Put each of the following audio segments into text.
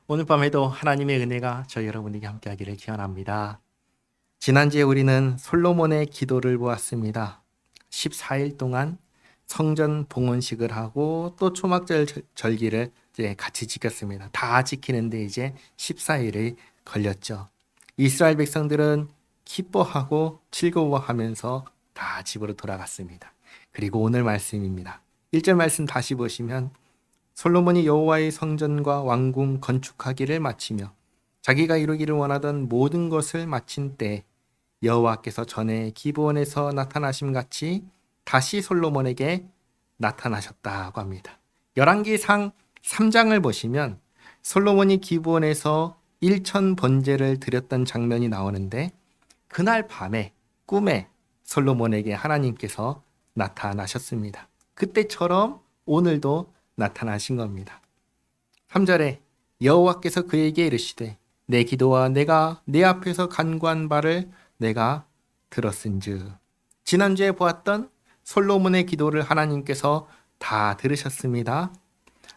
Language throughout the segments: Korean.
오늘 밤에도 하나님의 은혜가 저희 여러분에게 함께하기를 기원합니다. 지난주에 우리는 솔로몬의 기도를 보았습니다. 14일 동안 성전 봉헌식을 하고 또 초막절 절기를 이제 같이 지켰습니다. 다 지키는데 이제 14일이 걸렸죠. 이스라엘 백성들은 기뻐하고 즐거워하면서 다 집으로 돌아갔습니다. 그리고 오늘 말씀입니다. 1절 말씀 다시 보시면 솔로몬이 여호와의 성전과 왕궁 건축하기를 마치며 자기가 이루기를 원하던 모든 것을 마친 때 여호와께서 전에 기브온에서 나타나심 같이 다시 솔로몬에게 나타나셨다고 합니다. 열왕기상 3장을 보시면 솔로몬이 기브온에서 1천 번제를 드렸던 장면이 나오는데 그날 밤에 꿈에 솔로몬에게 하나님께서 나타나셨습니다. 그때처럼 오늘도 나타나신 겁니다. 3절에 여호와께서 그에게 이르시되 내 기도와 내가 내 앞에서 간구한 바를 내가 들었은즉. 지난주에 보았던 솔로몬의 기도를 하나님께서 다 들으셨습니다.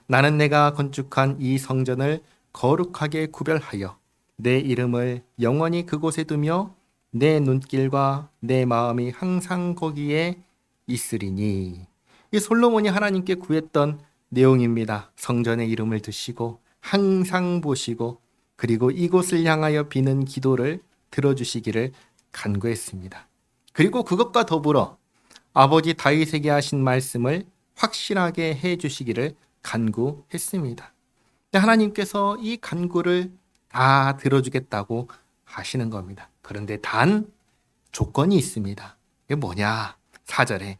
나는 내가 건축한 이 성전을 거룩하게 구별하여 내 이름을 영원히 그곳에 두며 내 눈길과 내 마음이 항상 거기에 있으리니. 이 솔로몬이 하나님께 구했던 내용입니다. 성전에 이름을 두시고 항상 보시고 그리고 이곳을 향하여 비는 기도를 들어주시기를 간구했습니다. 그리고 그것과 더불어 아버지 다윗에게 하신 말씀을 확실하게 해주시기를 간구했습니다. 하나님께서 이 간구를 다 들어주겠다고 하시는 겁니다. 그런데 단 조건이 있습니다. 이게 뭐냐? 4절에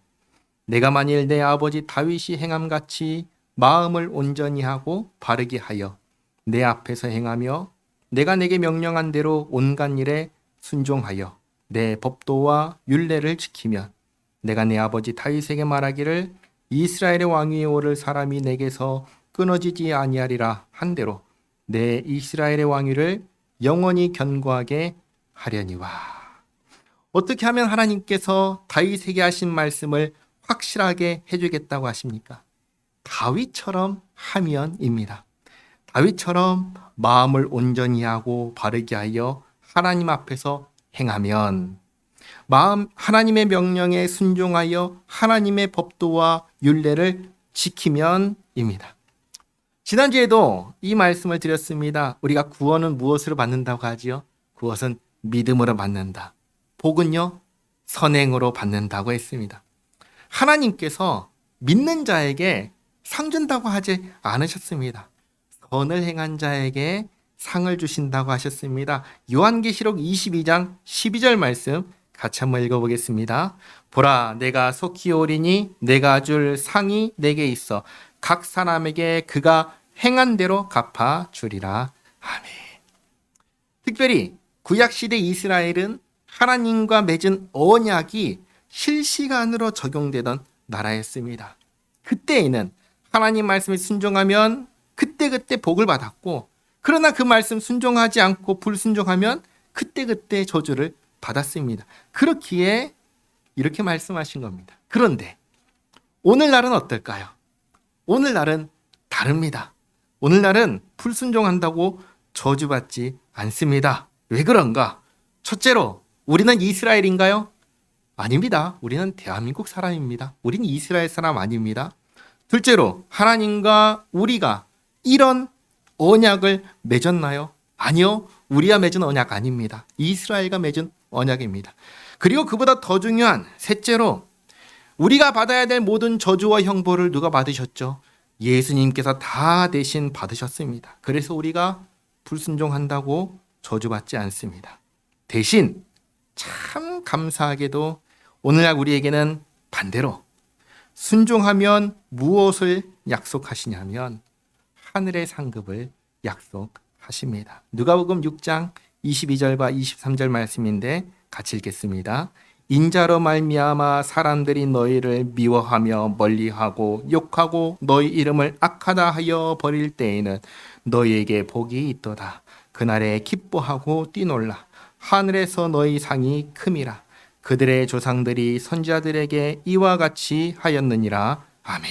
내가 만일 내 아버지 다윗이 행함같이 마음을 온전히 하고 바르게 하여 내 앞에서 행하며 내가 내게 명령한 대로 온갖 일에 순종하여 내 법도와 율례를 지키면 내가 내 아버지 다윗에게 말하기를 이스라엘의 왕위에 오를 사람이 내게서 끊어지지 아니하리라 한 대로 내 이스라엘의 왕위를 영원히 견고하게 하려니와. 어떻게 하면 하나님께서 다윗에게 하신 말씀을 확실하게 해주겠다고 하십니까? 다윗처럼 하면입니다. 다윗처럼 마음을 온전히 하고 바르게 하여 하나님 앞에서 행하면, 하나님의 명령에 순종하여 하나님의 법도와 율례를 지키면입니다. 지난주에도 이 말씀을 드렸습니다. 우리가 구원은 무엇으로 받는다고 하지요? 그것은 믿음으로 받는다. 복은요, 선행으로 받는다고 했습니다. 하나님께서 믿는 자에게 상 준다고 하지 않으셨습니다. 선을 행한 자에게 상을 주신다고 하셨습니다. 요한계시록 22장 12절 말씀 같이 한번 읽어보겠습니다. 보라, 내가 속히 오리니 내가 줄 상이 내게 있어 각 사람에게 그가 행한 대로 갚아 주리라. 아멘. 특별히 구약시대 이스라엘은 하나님과 맺은 언약이 실시간으로 적용되던 나라였습니다. 그때에는 하나님 말씀에 순종하면 그때그때 복을 받았고, 그러나 그 말씀 순종하지 않고 불순종하면 그때그때 저주를 받았습니다. 그렇기에 이렇게 말씀하신 겁니다. 그런데 오늘날은 어떨까요? 오늘날은 다릅니다. 오늘날은 불순종한다고 저주받지 않습니다. 왜 그런가? 첫째로, 우리는 이스라엘인가요? 아닙니다. 우리는 대한민국 사람입니다. 우리는 이스라엘 사람 아닙니다. 둘째로, 하나님과 우리가 이런 언약을 맺었나요? 아니요. 우리가 맺은 언약 아닙니다. 이스라엘과 맺은 언약입니다. 그리고 그보다 더 중요한 셋째로, 우리가 받아야 될 모든 저주와 형벌을 누가 받으셨죠? 예수님께서 다 대신 받으셨습니다. 그래서 우리가 불순종한다고 저주받지 않습니다. 대신 참 감사하게도 오늘날 우리에게는 반대로 순종하면 무엇을 약속하시냐면 하늘의 상급을 약속하십니다. 누가복음 6장 22절과 23절 말씀인데 같이 읽겠습니다. 인자로 말미암아 사람들이 너희를 미워하며 멀리하고 욕하고 너희 이름을 악하다 하여 버릴 때에는 너희에게 복이 있도다. 그날에 기뻐하고 뛰놀라. 하늘에서 너희 상이 큼이라. 그들의 조상들이 선지자들에게 이와 같이 하였느니라. 아멘.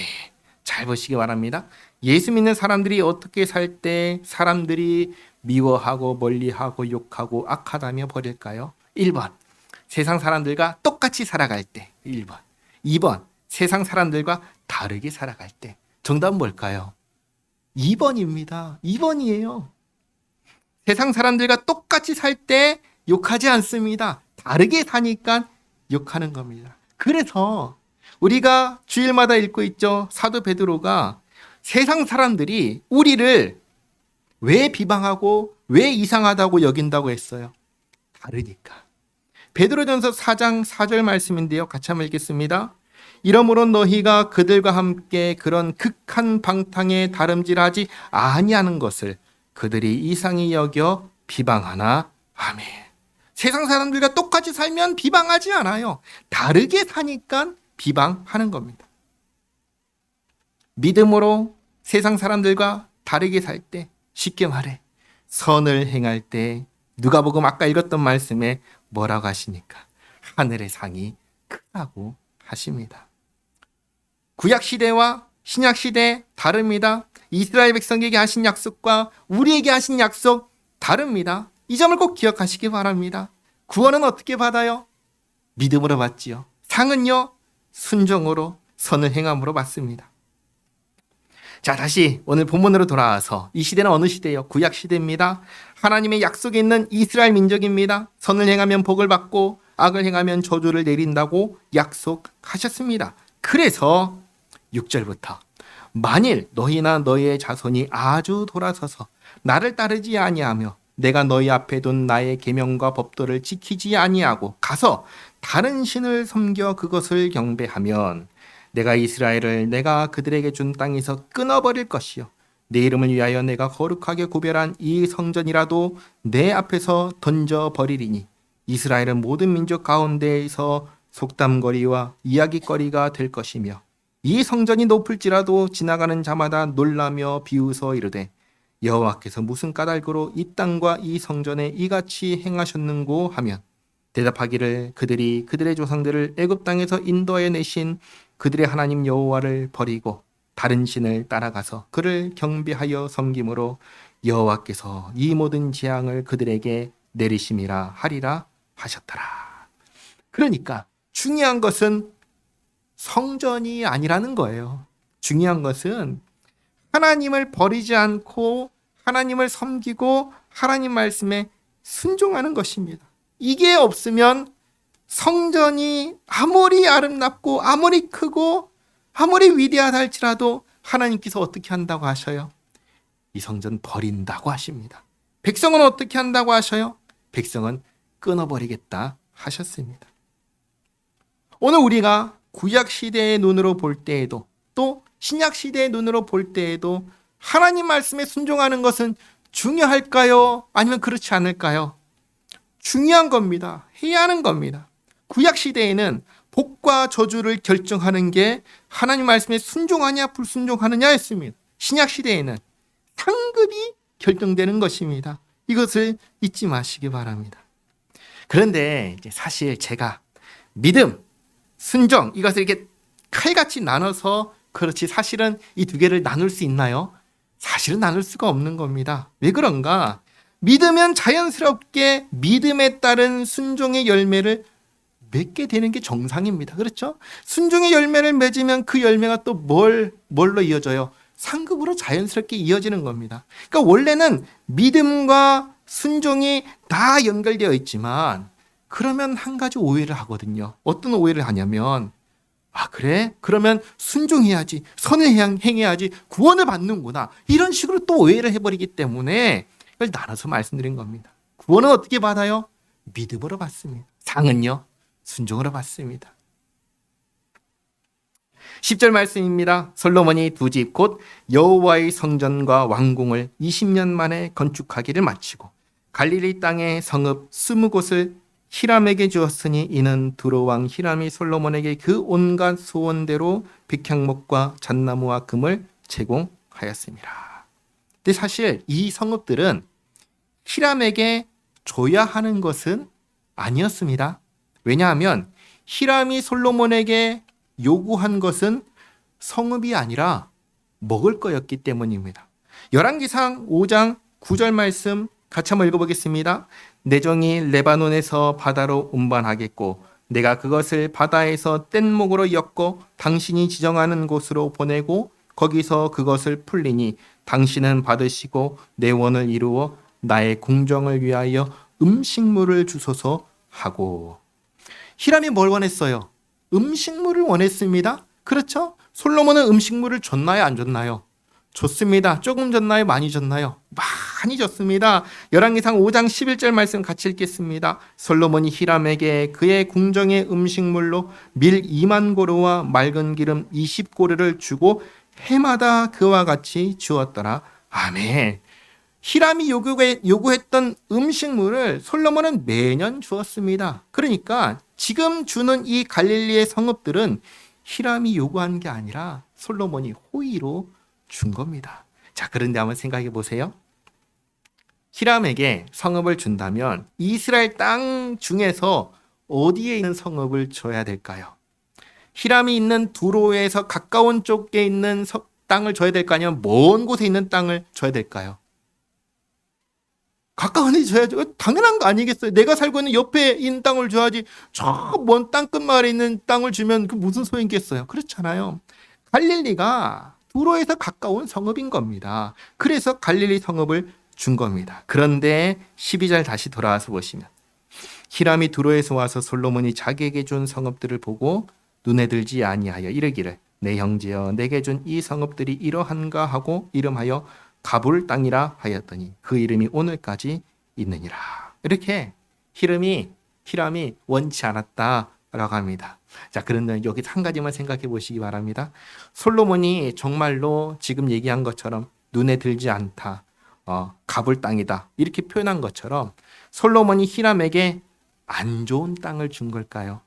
잘 보시기 바랍니다. 예수 믿는 사람들이 어떻게 살 때 사람들이 미워하고 멀리하고 욕하고 악하다며 버릴까요? 1번, 세상 사람들과 똑같이 살아갈 때. 1번. 2번, 세상 사람들과 다르게 살아갈 때. 정답은 뭘까요? 2번입니다. 2번이에요. 세상 사람들과 똑같이 살 때 욕하지 않습니다. 다르게 사니까 욕하는 겁니다. 그래서 우리가 주일마다 읽고 있죠. 사도 베드로가 세상 사람들이 우리를 왜 비방하고 왜 이상하다고 여긴다고 했어요? 다르니까. 베드로전서 4장 4절 말씀인데요. 같이 한번 읽겠습니다. 이러므로 너희가 그들과 함께 그런 극한 방탕에 다름질하지 아니하는 것을 그들이 이상히 여겨 비방하나. 아멘. 세상 사람들과 똑같이 살면 비방하지 않아요. 다르게 사니까 비방하는 겁니다. 믿음으로 세상 사람들과 다르게 살 때, 쉽게 말해 선을 행할 때, 누가복음 아까 읽었던 말씀에 뭐라고 하시니까? 하늘의 상이 크다고 하십니다. 구약시대와 신약시대 다릅니다. 이스라엘 백성에게 하신 약속과 우리에게 하신 약속 다릅니다. 이 점을 꼭 기억하시기 바랍니다. 구원은 어떻게 받아요? 믿음으로 받지요. 상은요? 순종으로 선을 행함으로 받습니다. 자, 다시 오늘 본문으로 돌아와서 이 시대는 어느 시대예요? 구약 시대입니다. 하나님의 약속이 있는 이스라엘 민족입니다. 선을 행하면 복을 받고 악을 행하면 저주를 내린다고 약속하셨습니다. 그래서 6절부터 만일 너희나 너희의 자손이 아주 돌아서서 나를 따르지 아니하며 내가 너희 앞에 둔 나의 계명과 법도를 지키지 아니하고 가서 다른 신을 섬겨 그것을 경배하면 내가 이스라엘을 내가 그들에게 준 땅에서 끊어버릴 것이요 내 이름을 위하여 내가 거룩하게 구별한 이 성전이라도 내 앞에서 던져버리리니 이스라엘은 모든 민족 가운데에서 속담거리와 이야기거리가 될 것이며 이 성전이 높을지라도 지나가는 자마다 놀라며 비웃어 이르되 여호와께서 무슨 까닭으로 이 땅과 이 성전에 이같이 행하셨는고 하면 대답하기를 그들이 그들의 조상들을 애굽 땅에서 인도하여 내신 그들의 하나님 여호와를 버리고 다른 신을 따라가서 그를 경배하여 섬김으로 여호와께서 이 모든 재앙을 그들에게 내리심이라 하리라 하셨더라. 그러니까 중요한 것은 성전이 아니라는 거예요. 중요한 것은 하나님을 버리지 않고 하나님을 섬기고 하나님 말씀에 순종하는 것입니다. 이게 없으면 성전이 아무리 아름답고 아무리 크고 아무리 위대하다 할지라도 하나님께서 어떻게 한다고 하셔요? 이 성전 버린다고 하십니다. 백성은 어떻게 한다고 하셔요? 백성은 끊어버리겠다 하셨습니다. 오늘 우리가 구약시대의 눈으로 볼 때에도 또 신약시대의 눈으로 볼 때에도 하나님 말씀에 순종하는 것은 중요할까요? 아니면 그렇지 않을까요? 중요한 겁니다. 해야 하는 겁니다. 구약시대에는 복과 저주를 결정하는 게 하나님 말씀에 순종하냐 불순종하느냐였습니다. 신약시대에는 상급이 결정되는 것입니다. 이것을 잊지 마시기 바랍니다. 그런데 이제 사실 제가 믿음, 순종 이것을 이렇게 칼같이 나눠서 그렇지 사실은 이 두 개를 나눌 수 있나요? 사실은 나눌 수가 없는 겁니다. 왜 그런가? 믿으면 자연스럽게 믿음에 따른 순종의 열매를 맺게 되는 게 정상입니다. 그렇죠? 순종의 열매를 맺으면 그 열매가 또 뭘로 이어져요? 상급으로 자연스럽게 이어지는 겁니다. 그러니까 원래는 믿음과 순종이 다 연결되어 있지만 그러면 한 가지 오해를 하거든요. 어떤 오해를 하냐면 그래? 그러면 순종해야지, 선을 행해야지 구원을 받는구나. 이런 식으로 또 오해를 해버리기 때문에 이걸 나눠서 말씀드린 겁니다. 구원은 어떻게 받아요? 믿음으로 받습니다. 상은요? 순종으로 받습니다. 10절 말씀입니다. 솔로몬이 두 집 곧 여호와의 성전과 왕궁을 20년 만에 건축하기를 마치고 갈릴리 땅의 성읍 20곳을 히람에게 주었으니 이는 두로 왕 히람이 솔로몬에게 그 온갖 소원대로 백향목과 잣나무와 금을 제공하였습니다. 근데 사실 이 성읍들은 히람에게 줘야 하는 것은 아니었습니다. 왜냐하면 히람이 솔로몬에게 요구한 것은 성읍이 아니라 먹을 거였기 때문입니다. 열왕기상 5장 9절 말씀 같이 한번 읽어보겠습니다. 내 종이 레바논에서 바다로 운반하겠고 내가 그것을 바다에서 뗏목으로 엮고 당신이 지정하는 곳으로 보내고 거기서 그것을 풀리니 당신은 받으시고 내 원을 이루어 나의 궁정을 위하여 음식물을 주소서 하고. 히람이 뭘 원했어요? 음식물을 원했습니다. 그렇죠? 솔로몬은 음식물을 줬나요? 안 줬나요? 줬습니다. 조금 줬나요? 많이 줬나요? 많이 줬습니다. 열왕기상 5장 11절 말씀 같이 읽겠습니다. 솔로몬이 히람에게 그의 궁정의 음식물로 밀 2만 고루와 맑은 기름 20고루를 주고 해마다 그와 같이 주었더라. 아멘. 히람이 요구했던 음식물을 솔로몬은 매년 주었습니다. 그러니까 지금 주는 이 갈릴리의 성읍들은 히람이 요구한 게 아니라 솔로몬이 호의로 준 겁니다. 자, 그런데 한번 생각해 보세요. 히람에게 성읍을 준다면 이스라엘 땅 중에서 어디에 있는 성읍을 줘야 될까요? 히람이 있는 두로에서 가까운 쪽에 있는 땅을 줘야 될까요? 아니면 먼 곳에 있는 땅을 줘야 될까요? 가까운 데 줘야죠. 당연한 거 아니겠어요? 내가 살고 있는 옆에 있는 땅을 줘야지. 저 먼 땅끝마을에 있는 땅을 주면 그 무슨 소용이겠어요? 그렇잖아요. 갈릴리가 두로에서 가까운 성읍인 겁니다. 그래서 갈릴리 성읍을 준 겁니다. 그런데 12절 다시 돌아와서 보시면 히람이 두로에서 와서 솔로몬이 자기에게 준 성읍들을 보고 눈에 들지 아니하여 이르기를 내 형제여 내게 준 이 성읍들이 이러한가 하고 이름하여 가불 땅이라 하였더니 그 이름이 오늘까지 있느니라. 이렇게 히람이 원치 않았다라고 합니다. 자, 그런데 여기 한 가지만 생각해 보시기 바랍니다. 솔로몬이 정말로 지금 얘기한 것처럼 눈에 들지 않다, 가불 땅이다 이렇게 표현한 것처럼 솔로몬이 히람에게 안 좋은 땅을 준 걸까요?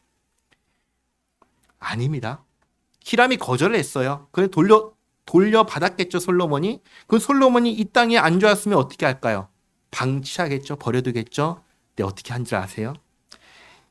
아닙니다. 히람이 거절을 했어요. 그래 돌려받았겠죠, 솔로몬이. 그 솔로몬이 이 땅이 안 좋았으면 어떻게 할까요? 방치하겠죠, 버려두겠죠. 근데 어떻게 한 줄 아세요?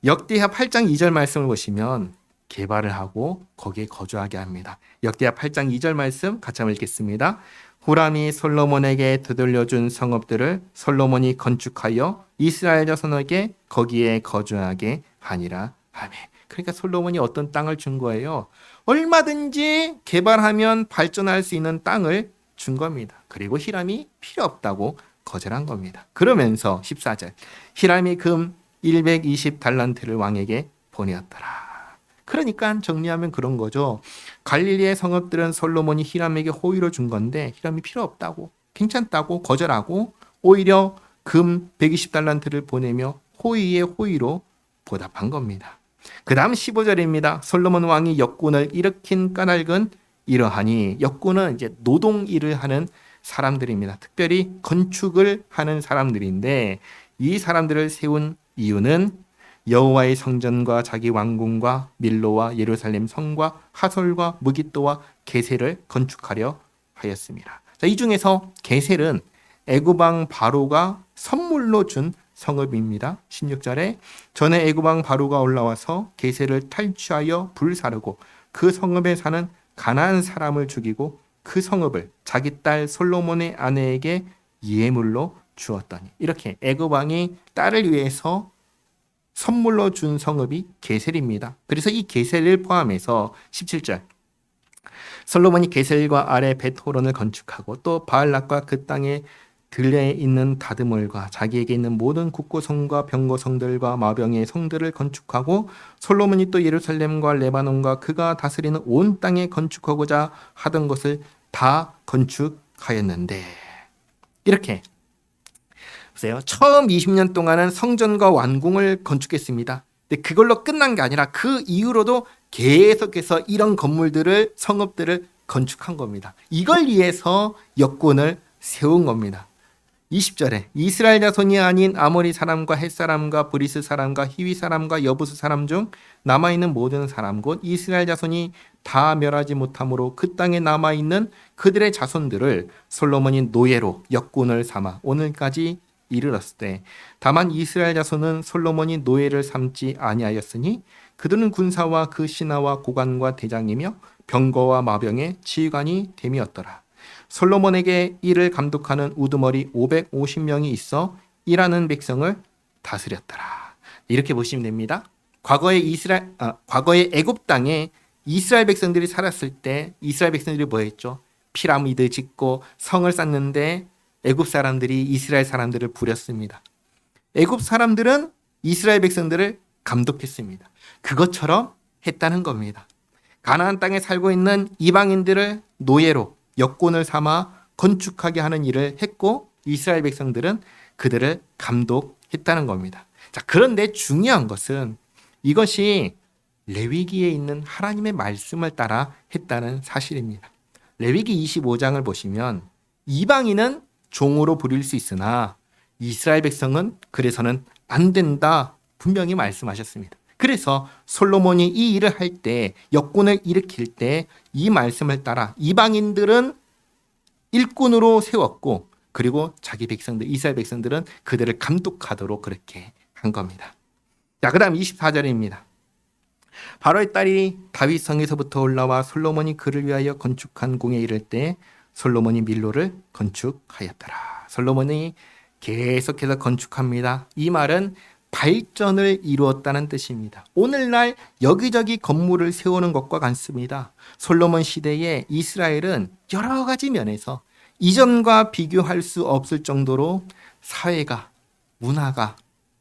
역대하 8장 2절 말씀을 보시면 개발을 하고 거기에 거주하게 합니다. 역대하 8장 2절 말씀 같이 한번 읽겠습니다. 후람이 솔로몬에게 되돌려준 성읍들을 솔로몬이 건축하여 이스라엘 자손에게 거기에 거주하게 하니라. 아멘. 그러니까 솔로몬이 어떤 땅을 준 거예요? 얼마든지 개발하면 발전할 수 있는 땅을 준 겁니다. 그리고 히람이 필요 없다고 거절한 겁니다. 그러면서 14절 히람이 금 120달란트를 왕에게 보내었더라. 그러니까 정리하면 그런 거죠. 갈릴리의 성읍들은 솔로몬이 히람에게 호의로 준 건데 히람이 필요 없다고, 괜찮다고 거절하고 오히려 금 120달란트를 보내며 호의의 호의로 보답한 겁니다. 그 다음 15절입니다. 솔로몬 왕이 역군을 일으킨 까닭은 이러하니, 역군은 이제 노동 일을 하는 사람들입니다. 특별히 건축을 하는 사람들인데 이 사람들을 세운 이유는 여호와의 성전과 자기 왕궁과 밀로와 예루살렘 성과 하솔과 무깃도와 게셀을 건축하려 하였습니다. 자, 이 중에서 게셀은 애굽 왕 바로가 선물로 준 성읍입니다. 16절에 전에 애굽 왕 바로가 올라와서 게셀을 탈취하여 불사르고 그 성읍에 사는 가나안 사람을 죽이고 그 성읍을 자기 딸 솔로몬의 아내에게 예물로 주었더니, 이렇게 애굽 왕이 딸을 위해서 선물로 준 성읍이 게셀입니다. 그래서 이 게셀을 포함해서 17절 솔로몬이 게셀과 아래 벳호론을 건축하고 또 바알락과 그 땅에 들에 있는 다드몰과 자기에게 있는 모든 국고성과 병거성들과 마병의 성들을 건축하고 솔로몬이 또 예루살렘과 레바논과 그가 다스리는 온 땅에 건축하고자 하던 것을 다 건축하였는데, 이렇게 보세요. 처음 20년 동안은 성전과 왕궁을 건축했습니다. 근데 그걸로 끝난 게 아니라 그 이후로도 계속해서 이런 건물들을, 성읍들을 건축한 겁니다. 이걸 위해서 역군을 세운 겁니다. 20절에 이스라엘 자손이 아닌 아모리 사람과 헷 사람과 브리스 사람과 히위 사람과 여부스 사람 중 남아있는 모든 사람 곧 이스라엘 자손이 다 멸하지 못함으로 그 땅에 남아있는 그들의 자손들을 솔로몬이 노예로 역군을 삼아 오늘까지 이르렀을 때, 다만 이스라엘 자손은 솔로몬이 노예를 삼지 아니하였으니 그들은 군사와 그 신하와 고관과 대장이며 병거와 마병의 지휘관이 됨이었더라. 솔로몬에게 이를 감독하는 우두머리 550명이 있어 일하는 백성을 다스렸더라. 이렇게 보시면 됩니다. 과거에 애굽 땅에 이스라엘 백성들이 살았을 때 이스라엘 백성들이 뭐 했죠? 피라미드 짓고 성을 쌓는데 애굽 사람들이 이스라엘 사람들을 부렸습니다. 애굽 사람들은 이스라엘 백성들을 감독했습니다. 그것처럼 했다는 겁니다. 가나안 땅에 살고 있는 이방인들을 노예로 여권을 삼아 건축하게 하는 일을 했고 이스라엘 백성들은 그들을 감독했다는 겁니다. 자, 그런데 중요한 것은 이것이 레위기에 있는 하나님의 말씀을 따라 했다는 사실입니다. 레위기 25장을 보시면 이방인은 종으로 부릴 수 있으나 이스라엘 백성은 그래서는 안 된다 분명히 말씀하셨습니다. 그래서 솔로몬이 이 일을 할 때 역군을 일으킬 때 이 말씀을 따라 이방인들은 일꾼으로 세웠고 그리고 자기 백성들 이스라엘 백성들은 그들을 감독하도록 그렇게 한 겁니다. 자, 그다음 24절입니다. 바로의 딸이 다윗 성에서부터 올라와 솔로몬이 그를 위하여 건축한 궁에 이를 때 솔로몬이 밀로를 건축하였더라. 솔로몬이 계속해서 건축합니다. 이 말은 발전을 이루었다는 뜻입니다. 오늘날 여기저기 건물을 세우는 것과 같습니다. 솔로몬 시대에 이스라엘은 여러 가지 면에서 이전과 비교할 수 없을 정도로 사회가, 문화가,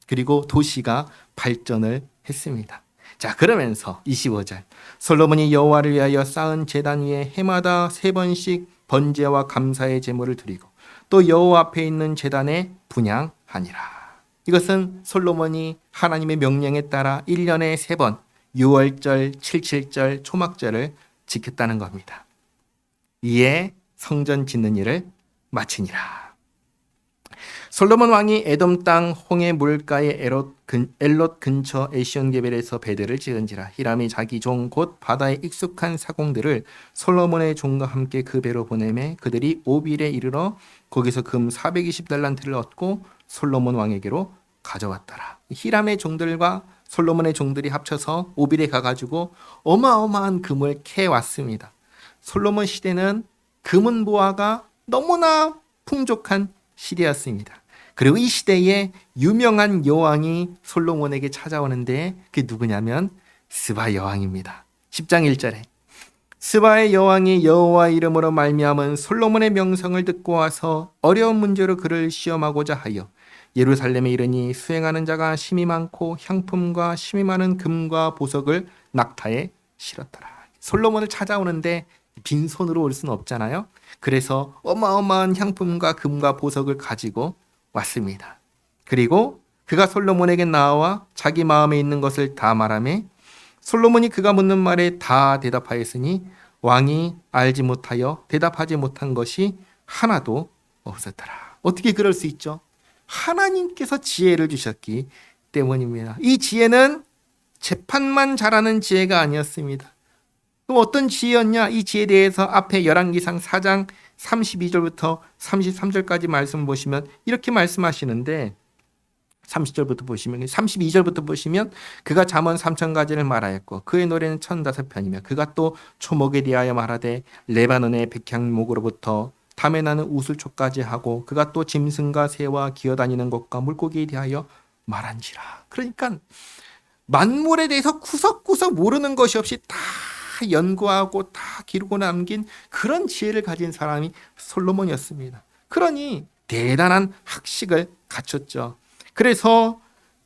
그리고 도시가 발전을 했습니다. 자, 그러면서 25절 솔로몬이 여호와를 위하여 쌓은 제단 위에 해마다 3번씩 번제와 감사의 제물을 드리고 또 여호와 앞에 있는 제단에 분향하니라. 이것은 솔로몬이 하나님의 명령에 따라 1년에 3번 6월절, 77절, 초막절을 지켰다는 겁니다. 이에 성전 짓는 일을 마치니라. 솔로몬 왕이 에돔 땅 홍해 물가의 엘롯 근처 에시온게벨에서 베드를 지은지라. 히람이 자기 종 곧 바다에 익숙한 사공들을 솔로몬의 종과 함께 그 배로 보내매 그들이 오빌에 이르러 거기서 금 420달란트를 얻고 솔로몬 왕에게로 가져왔더라. 히람의 종들과 솔로몬의 종들이 합쳐서 오빌에 가가지고 어마어마한 금을 캐왔습니다. 솔로몬 시대는 금은 보화가 너무나 풍족한 시대였습니다. 그리고 이 시대에 유명한 여왕이 솔로몬에게 찾아오는데 그게 누구냐면 스바 여왕입니다. 10장 1절에 스바의 여왕이 여호와 이름으로 말미암은 솔로몬의 명성을 듣고 와서 어려운 문제로 그를 시험하고자 하여 예루살렘에 이르니 수행하는 자가 심히 많고 향품과 심히 많은 금과 보석을 낙타에 실었더라. 솔로몬을 찾아오는데 빈손으로 올 수는 없잖아요. 그래서 어마어마한 향품과 금과 보석을 가지고 왔습니다. 그리고 그가 솔로몬에게 나와 자기 마음에 있는 것을 다 말하며 솔로몬이 그가 묻는 말에 다 대답하였으니 왕이 알지 못하여 대답하지 못한 것이 하나도 없었더라. 어떻게 그럴 수 있죠? 하나님께서 지혜를 주셨기 때문입니다. 이 지혜는 재판만 잘하는 지혜가 아니었습니다. 또 어떤 지혜였냐? 이 지혜에 대해서 앞에 열왕기상 4장 32절부터 33절까지 말씀 보시면 이렇게 말씀하시는데 30절부터 보시면 32절부터 보시면 그가 잠언 3,000가지를 말하였고 그의 노래는 1,005편이며 그가 또 초목에 대하여 말하되 레바논의 백향목으로부터 담에 나는 우슬초까지 하고 그가 또 짐승과 새와 기어다니는 것과 물고기에 대하여 말한지라. 그러니까 만물에 대해서 구석구석 모르는 것이 없이 다 연구하고 다 기르고 남긴 그런 지혜를 가진 사람이 솔로몬이었습니다. 그러니 대단한 학식을 갖췄죠. 그래서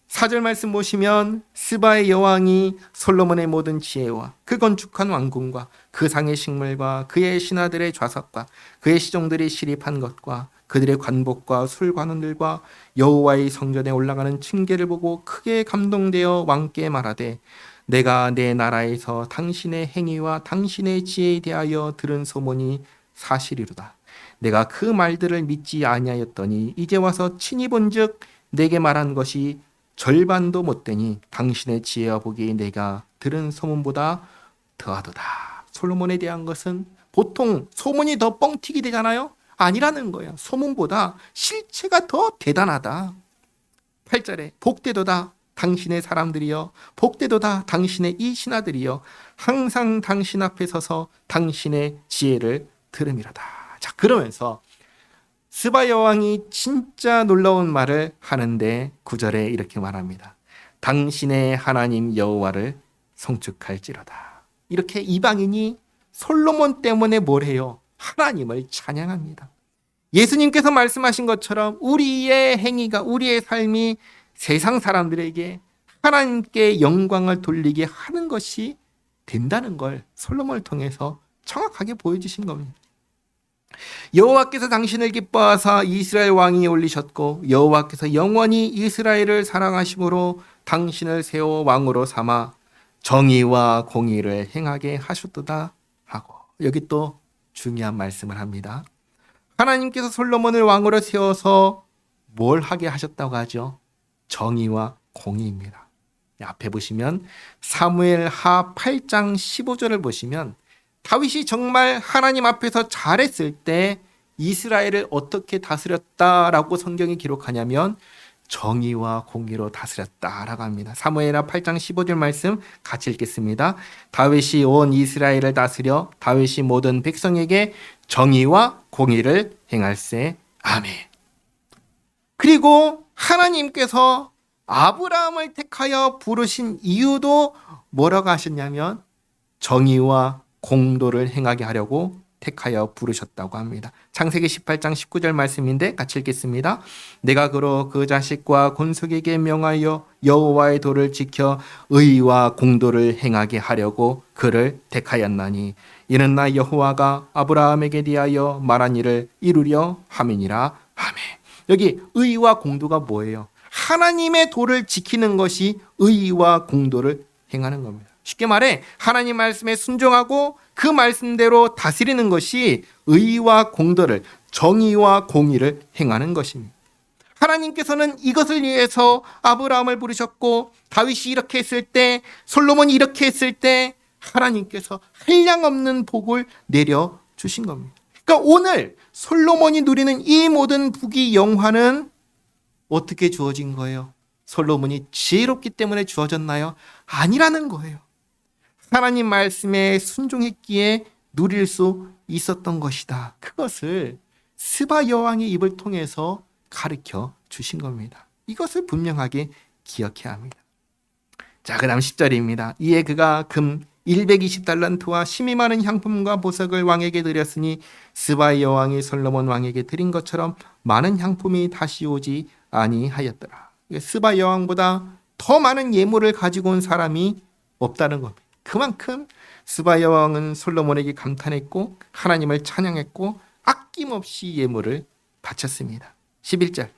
4절 말씀 보시면 스바의 여왕이 솔로몬의 모든 지혜와 그 건축한 왕궁과 그 상의 식물과 그의 신하들의 좌석과 그의 시종들이 시립한 것과 그들의 관복과 술관원들과 여호와의 성전에 올라가는 층계를 보고 크게 감동되어 왕께 말하되 내가 내 나라에서 당신의 행위와 당신의 지혜에 대하여 들은 소문이 사실이로다. 내가 그 말들을 믿지 아니하였더니 이제 와서 친히 본즉 내게 말한 것이 절반도 못되니 당신의 지혜와 보기에 내가 들은 소문보다 더하도다. 솔로몬에 대한 것은 보통 소문이 더 뻥튀기 되잖아요. 아니라는 거예요. 소문보다 실체가 더 대단하다. 8절에 복되도다. 당신의 사람들이여, 복되도다 당신의 이 신하들이여, 항상 당신 앞에 서서 당신의 지혜를 들음이로다. 자, 그러면서 스바 여왕이 진짜 놀라운 말을 하는데 9절에 이렇게 말합니다. 당신의 하나님 여호와를 송축할지로다. 이렇게 이방인이 솔로몬 때문에 뭘 해요? 하나님을 찬양합니다. 예수님께서 말씀하신 것처럼 우리의 행위가, 우리의 삶이 세상 사람들에게 하나님께 영광을 돌리게 하는 것이 된다는 걸 솔로몬을 통해서 정확하게 보여주신 겁니다. 여호와께서 당신을 기뻐하사 이스라엘 왕이 올리셨고 여호와께서 영원히 이스라엘을 사랑하심으로 당신을 세워 왕으로 삼아 정의와 공의를 행하게 하셨도다 하고, 여기 또 중요한 말씀을 합니다. 하나님께서 솔로몬을 왕으로 세워서 뭘 하게 하셨다고 하죠? 정의와 공의입니다. 앞에 보시면 사무엘 하 8장 15절을 보시면 다윗이 정말 하나님 앞에서 잘했을 때 이스라엘을 어떻게 다스렸다라고 성경이 기록하냐면 정의와 공의로 다스렸다라고 합니다. 사무엘하 8장 15절 말씀 같이 읽겠습니다. 다윗이 온 이스라엘을 다스려 다윗이 모든 백성에게 정의와 공의를 행할세. 아멘. 그리고 하나님께서 아브라함을 택하여 부르신 이유도 뭐라고 하셨냐면 정의와 공도를 행하게 하려고 택하여 부르셨다고 합니다. 창세기 18장 19절 말씀인데 같이 읽겠습니다. 내가 그로 그 자식과 건숙에게 명하여 여호와의 도를 지켜 의와 공도를 행하게 하려고 그를 택하였나니 이는 나 여호와가 아브라함에게 대하여 말한 일을 이루려 함이니라. 아멘. 여기 의와 공도가 뭐예요? 하나님의 도를 지키는 것이 의와 공도를 행하는 겁니다. 쉽게 말해 하나님 말씀에 순종하고 그 말씀대로 다스리는 것이 의와 공도를, 정의와 공의를 행하는 것입니다. 하나님께서는 이것을 위해서 아브라함을 부르셨고 다윗이 이렇게 했을 때, 솔로몬이 이렇게 했을 때 하나님께서 한량없는 복을 내려주신 겁니다. 그러니까 오늘 솔로몬이 누리는 이 모든 부귀 영화는 어떻게 주어진 거예요? 솔로몬이 지혜롭기 때문에 주어졌나요? 아니라는 거예요. 하나님 말씀에 순종했기에 누릴 수 있었던 것이다. 그것을 스바 여왕의 입을 통해서 가르쳐 주신 겁니다. 이것을 분명하게 기억해야 합니다. 자, 그 다음 10절입니다. 이에 그가 금 120달란트와 심히 많은 향품과 보석을 왕에게 드렸으니 스바 여왕이 솔로몬 왕에게 드린 것처럼 많은 향품이 다시 오지 아니하였더라. 스바 여왕보다 더 많은 예물을 가지고 온 사람이 없다는 겁니다. 그만큼 스바 여왕은 솔로몬에게 감탄했고 하나님을 찬양했고 아낌없이 예물을 바쳤습니다. 11절.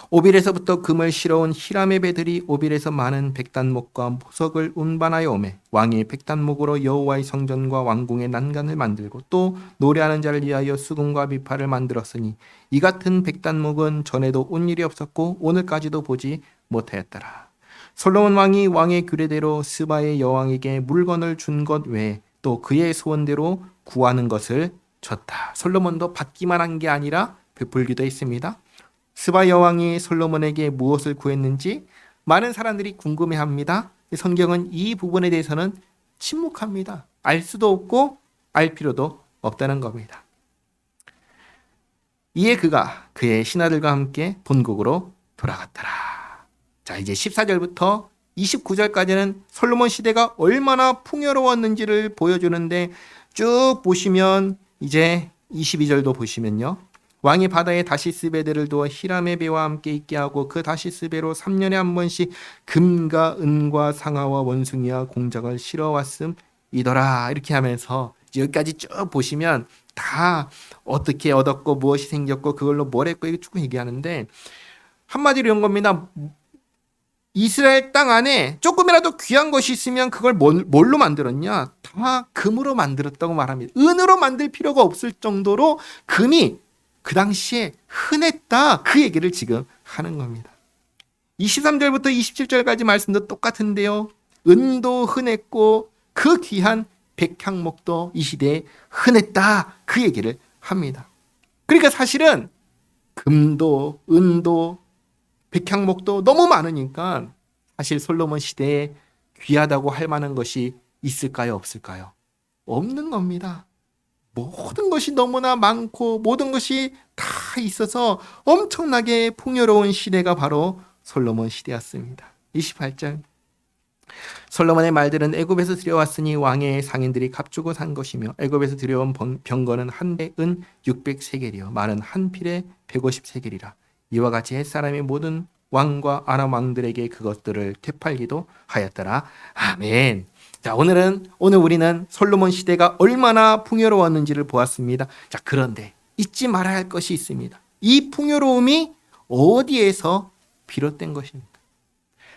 오빌에서부터 금을 실어온 히람의 배들이 오빌에서 많은 백단목과 보석을 운반하여 오매 왕이 백단목으로 여호와의 성전과 왕궁의 난간을 만들고 또 노래하는 자를 위하여 수금과 비파를 만들었으니 이 같은 백단목은 전에도 온 일이 없었고 오늘까지도 보지 못하였더라. 솔로몬 왕이 왕의 규례대로 스바의 여왕에게 물건을 준 것 외에 또 그의 소원대로 구하는 것을 줬다. 솔로몬도 받기만 한 게 아니라 베풀기도 했습니다. 스바 여왕이 솔로몬에게 무엇을 구했는지 많은 사람들이 궁금해합니다. 성경은 이 부분에 대해서는 침묵합니다. 알 수도 없고 알 필요도 없다는 겁니다. 이에 그가 그의 신하들과 함께 본국으로 돌아갔더라. 자, 이제 14절부터 29절까지는 솔로몬 시대가 얼마나 풍요로웠는지를 보여주는데 쭉 보시면 이제 22절도 보시면요. 왕이 바다에 다시스 배들을 두어 히람의 배와 함께 있게 하고 그 다시스 배로 3년에 한 번씩 금과 은과 상아와 원숭이와 공작을 실어왔음이더라. 이렇게 하면서 여기까지 쭉 보시면 다 어떻게 얻었고 무엇이 생겼고 그걸로 뭘 했고 이거 쭉 얘기하는데 한마디로 이런 겁니다. 이스라엘 땅 안에 조금이라도 귀한 것이 있으면 그걸 뭘로 만들었냐? 다 금으로 만들었다고 말합니다. 은으로 만들 필요가 없을 정도로 금이 그 당시에 흔했다. 그 얘기를 지금 하는 겁니다. 23절부터 27절까지 말씀도 똑같은데요. 은도 흔했고 그 귀한 백향목도 이 시대에 흔했다. 그 얘기를 합니다. 그러니까 사실은 금도 은도 백향목도 너무 많으니까 사실 솔로몬 시대에 귀하다고 할 만한 것이 있을까요? 없을까요? 없는 겁니다. 모든 것이 너무나 많고 모든 것이 다 있어서 엄청나게 풍요로운 시대가 바로 솔로몬 시대였습니다. 28절 솔로몬의 말들은 애굽에서 들여왔으니 왕의 상인들이 값주고 산 것이며 애굽에서 들여온 병거는 한 대은 600세겔이요 말은 한 필에 150세겔이라 이와 같이 햇사람이 모든 왕과 아람 왕들에게 그것들을 되팔기도 하였더라. 아멘. 자, 오늘 우리는 솔로몬 시대가 얼마나 풍요로웠는지를 보았습니다. 자, 그런데 잊지 말아야 할 것이 있습니다. 이 풍요로움이 어디에서 비롯된 것입니까?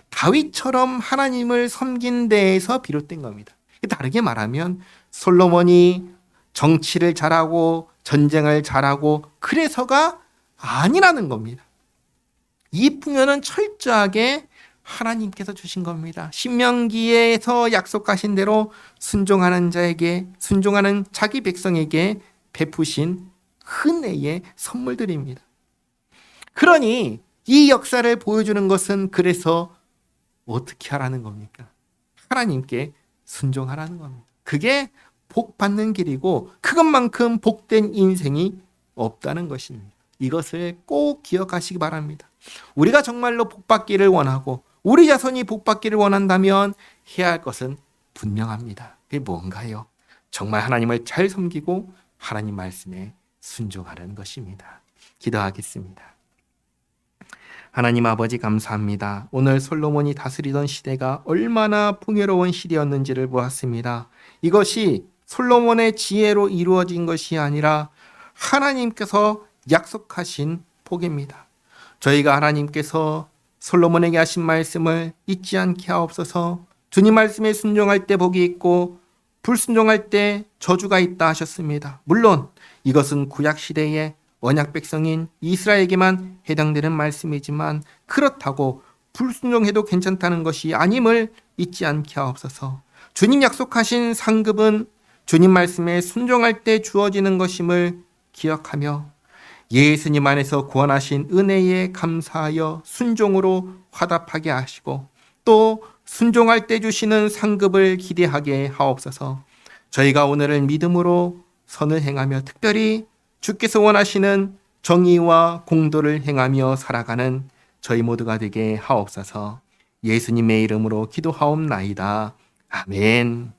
다윗처럼 하나님을 섬긴 데에서 비롯된 겁니다. 다르게 말하면 솔로몬이 정치를 잘하고 전쟁을 잘하고 그래서가 아니라는 겁니다. 이 풍요는 철저하게 하나님께서 주신 겁니다. 신명기에서 약속하신 대로 순종하는 자에게, 순종하는 자기 백성에게 베푸신 은혜의 선물들입니다. 그러니 이 역사를 보여주는 것은 그래서 어떻게 하라는 겁니까? 하나님께 순종하라는 겁니다. 그게 복 받는 길이고 그것만큼 복된 인생이 없다는 것입니다. 이것을 꼭 기억하시기 바랍니다. 우리가 정말로 복 받기를 원하고 우리 자손이 복 받기를 원한다면 해야 할 것은 분명합니다. 그게 뭔가요? 정말 하나님을 잘 섬기고 하나님 말씀에 순종하는 것입니다. 기도하겠습니다. 하나님 아버지 감사합니다. 오늘 솔로몬이 다스리던 시대가 얼마나 풍요로운 시대였는지를 보았습니다. 이것이 솔로몬의 지혜로 이루어진 것이 아니라 하나님께서 약속하신 복입니다. 저희가 하나님께서 솔로몬에게 하신 말씀을 잊지 않게 하옵소서. 주님 말씀에 순종할 때 복이 있고 불순종할 때 저주가 있다 하셨습니다. 물론 이것은 구약 시대의 언약 백성인 이스라엘에게만 해당되는 말씀이지만 그렇다고 불순종해도 괜찮다는 것이 아님을 잊지 않게 하옵소서. 주님 약속하신 상급은 주님 말씀에 순종할 때 주어지는 것임을 기억하며 예수님 안에서 구원하신 은혜에 감사하여 순종으로 화답하게 하시고 또 순종할 때 주시는 상급을 기대하게 하옵소서. 저희가 오늘을 믿음으로 선을 행하며 특별히 주께서 원하시는 정의와 공도를 행하며 살아가는 저희 모두가 되게 하옵소서. 예수님의 이름으로 기도하옵나이다. 아멘.